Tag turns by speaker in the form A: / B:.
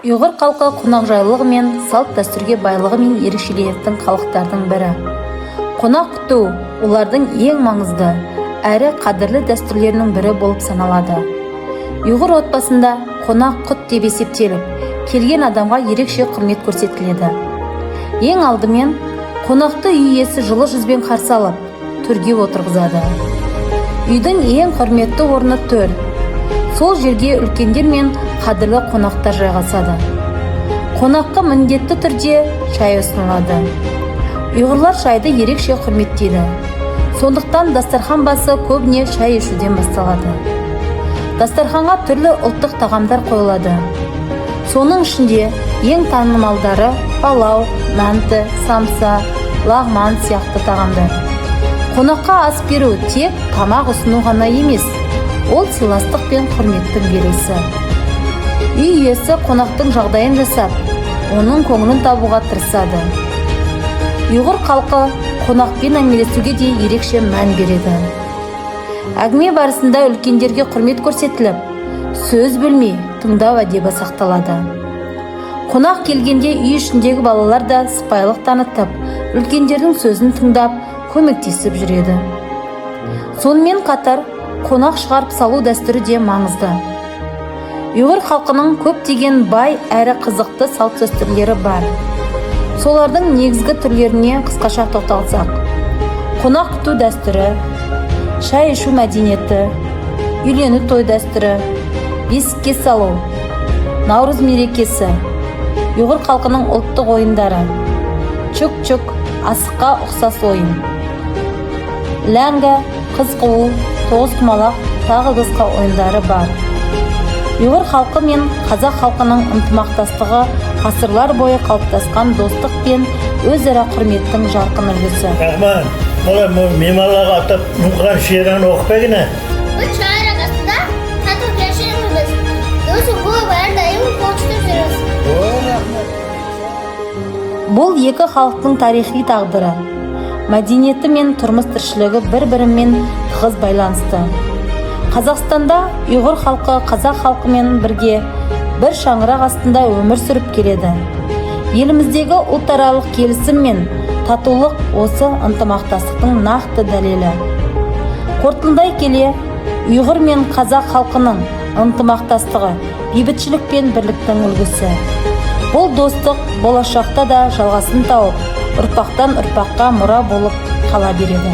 A: Ұйғыр халқы қонақжайлылығы мен салт дәстүрге байлығы мен ерекшеленетін халықтардың бірі. Қонақ күту олардың ең маңызды әрі қадірлі дәстүрлерінің бірі болып саналады. Ұйғыр отбасында қонақ құт деп есептеліп, келген адамға ерекше құрмет көрсетіледі. Ең алдымен қонақты үй иесі жылы жүзбен қарсы алып, төрге отырғызады. Үйдің ең құрметті орны төр. Сол жерге үлкендер мен қадірлі қонақтар жайғасады. Қонаққа міндетті түрде шай ұсынылады. Ұйғырлар шайды ерекше құрметтейді. Сондықтан дастархан басы көбіне шай ішуден басталады. Дастарханға түрлі ұлттық тағамдар қойылады. Соның ішінде ең танымалдары палау, мәнті, самса, лағман сияқты тағамдар. Қонаққа ас беру тек тамақ ұсыну ғана емес, ол сыйластық пен құрметтің белгісі. Үй иесі қонақтың жағдайын жасап, оның көңілін табуға тырысады. Ұйғыр халқы қонақпен әңгімелесуге де ерекше мән береді. Әңгіме барысында үлкендерге құрмет көрсетіліп, сөз бөлмей тыңдау әдебі сақталады. Қонақ келгенде үй ішіндегі балалар да сыпайылық танытып, үлкендердің сөзін тыңдап, көмектесіп жүреді. Сонымен қатар, қонақ шығарып салу дәстүрі де маңызды. Ұйғыр халқының көптеген бай әрі қызықты салт дәстүрлері бар. Солардың негізгі түрлеріне қысқаша тоқталсақ: қонақ күту дәстүрі, шай ішу мәдениеті, үйлену той дәстүрі, бесікке салу, наурыз мерекесі, ұйғыр халқының ұлттық ойындары, чук-чук, асыққа ұқсас ойын, ләңгі, қыз қуу, тоғызқұмалақ тағы басқа ойындары бар. Ұйғыр халқы мен қазақ халқының ынтымақтастығы ғасырлар бойы қалыптасқан достық пен өзара құрметтің жарқын үлгісі.
B: Рахман, олар мемалаға атап мұнған шераны оқып егіне?
C: Бұл шайыр арасында тату кешіріміз. Досы бұл әрдайым қоштып жүріз.
A: Бұл екі халықтың тарихи тағдыры, мәдениеті мен тұрмыс тіршілігі бір-бірімен тығыз байланысты. Қазақстанда ұйғыр халқы қазақ халқымен бірге бір шаңырақ астында өмір сүріп келеді. Еліміздегі ұлтаралық келісім мен татулық осы ынтымақтастықтың нақты дәлелі. Қорытындылай келе, ұйғыр мен қазақ халқының ынтымақтастығы бейбітшілік пен бірліктің үлгісі. Бұл достық болашақта да жалғасын тауып, ұрпақтан ұрпаққа мұра болып қала береді.